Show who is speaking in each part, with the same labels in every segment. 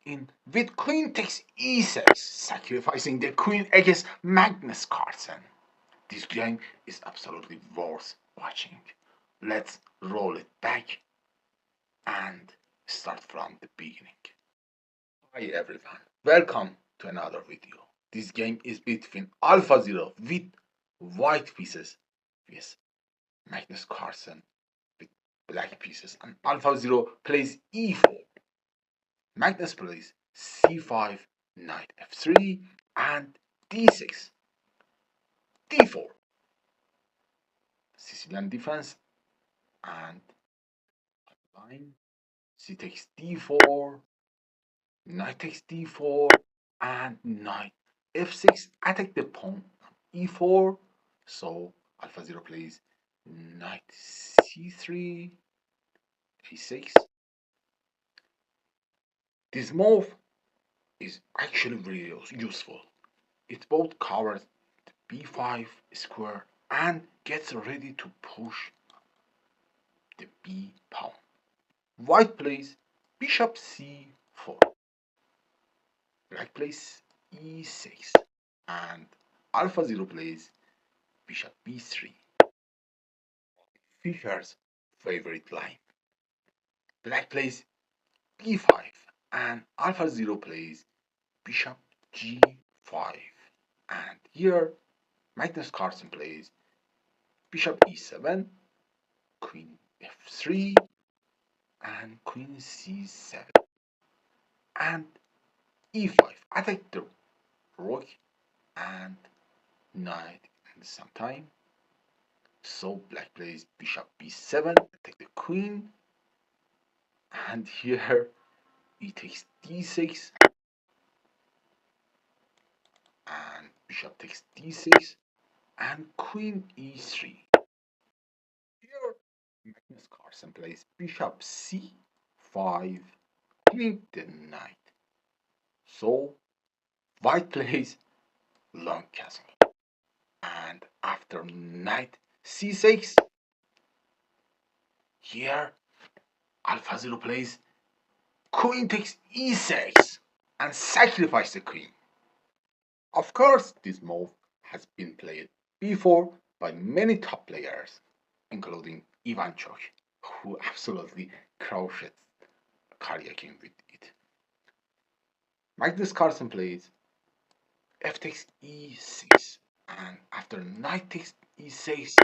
Speaker 1: in with queen takes e6, sacrificing the queen against Magnus Carlsen. This game is absolutely worth watching. Let's roll it back and start from the beginning. Hi everyone, welcome to another video. This game is between Alpha Zero with white pieces, yes, Magnus Carlsen with black pieces, and Alpha Zero plays e4. Magnus plays c5, knight f3, and d6, d4. Sicilian defense and line. C takes d4, knight takes d4, and knight f6. Attack the pawn e4. So Alpha Zero plays knight c3, a6. This move is actually very useful. It both covers the b5 square and gets ready to push the b pawn. White plays bishop c4. Black plays e6. And Alpha Zero plays bishop b3. Fischer's favorite line. Black plays b5 and Alpha Zero plays bishop g5. And here Magnus Carlsen plays bishop e7, queen f3, and queen c7, and e5. Attack the rook and knight at the same time. So black plays bishop b7, attack the queen, and here he takes d6, and bishop takes d6, and queen e3. Here Magnus Carlsen plays bishop c5, killing the knight. So white plays long castle, and after knight c6, here Alpha Zero plays queen takes e6 and sacrifice the queen. Of course, this move has been played before by many top players, including Ivan Chok, who absolutely crushed Karyakin with it. Magnus Carlsen plays f takes e6, and after knight takes e6,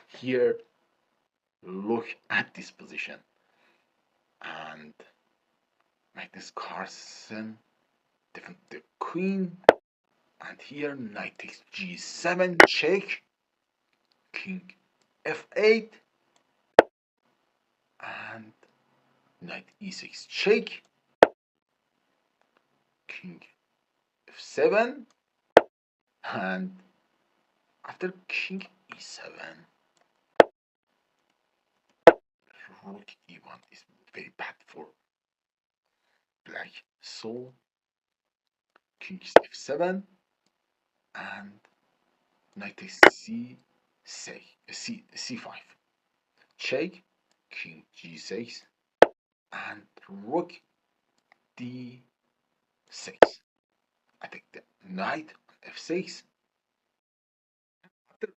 Speaker 1: here look at this position, and Magnus Carlsen defend the queen, and here knight takes g7 check, king f8, and knight e6 check, king f7, and after king e7, rook e1 is very bad for black. So king f7 and knight takes c5 check, king g6, and rook d6. I take the knight on f6. After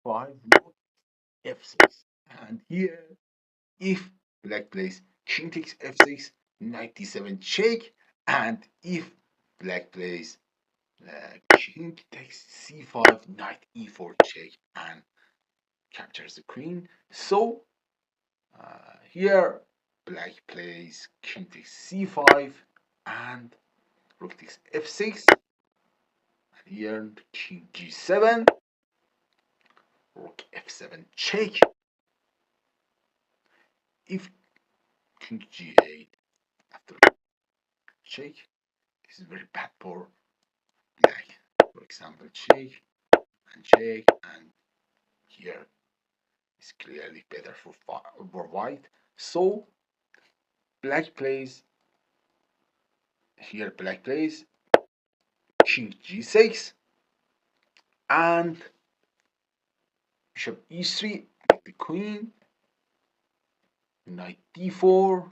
Speaker 1: g5, rook f6. And here, if black plays king takes f6, knight d7 check, and if black plays king takes c5, knight e4 check, and captures the queen. So here black plays king takes c5 and rook takes f6. And here king g7, rook f7 check. If king g8 after check, this is very bad for black. For example, check and check, and here is clearly better for white. So black plays here. Black plays king g6 and bishop e3 with the queen, knight d4,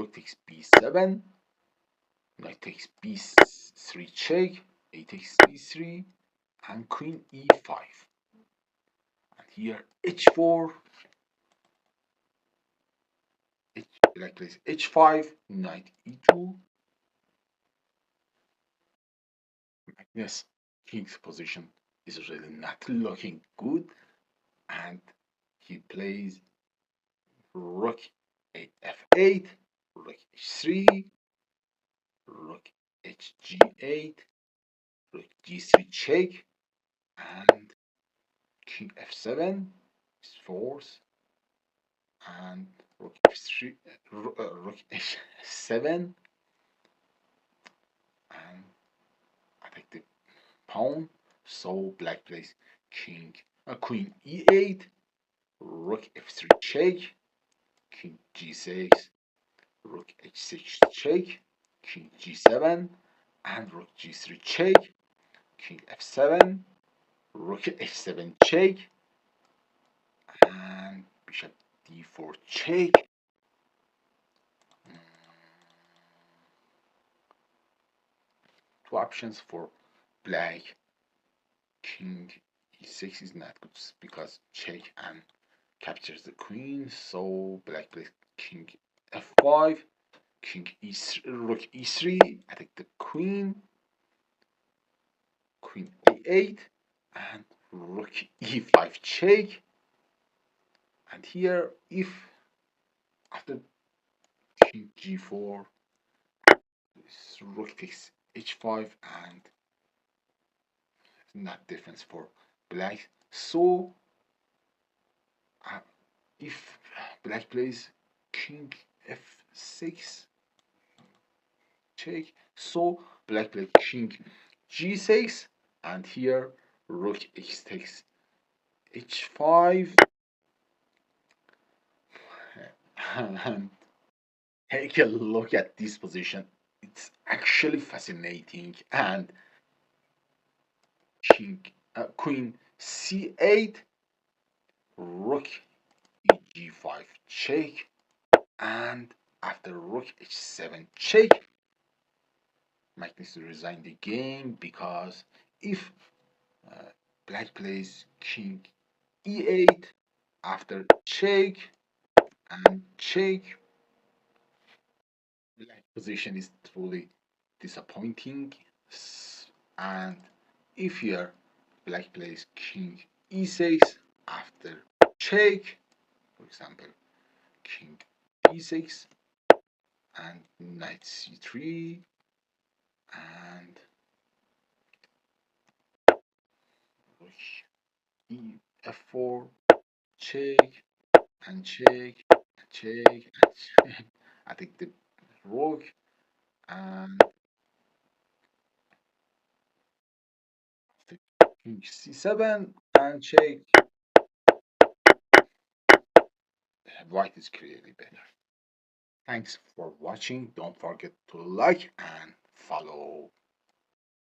Speaker 1: rook takes b7, knight takes b3 check, a takes e3, and queen e5. And here h4, black plays h5, knight e2. Magnus King's position is really not looking good, and he plays rook f8, rook h3, rook hg8, rook g3 check, and king f7 is forced, and rook f3, rook h7, and I take the pawn. So black plays queen e8, rook f3 check, king g6, rook h6 check, king g7, and rook g3 check, king f7, rook h7 check, and bishop d4 check. Two options for black. King e6 is not good because check and captures the queen. So black plays king f5, king e3, rook e3, attack the queen, queen e8, and rook e5 check. And here, if after king g4, rook takes h5, and not defense for black. So if black plays king f6 check, so black plays king g6, and here rook x takes h5, and take a look at this position. It's actually fascinating. And queen c8, rook eg5 check, and after rook h7 check, Mike needs to resign the game because if uh, black plays king e8 after check and check, black position is truly disappointing. And if here black plays king e6 after check, for example, king e6 and knight c3 and e f4 check and check and check and check. I take the rook and king c7 and check. White is clearly better. Thanks for watching. Don't forget to like and follow.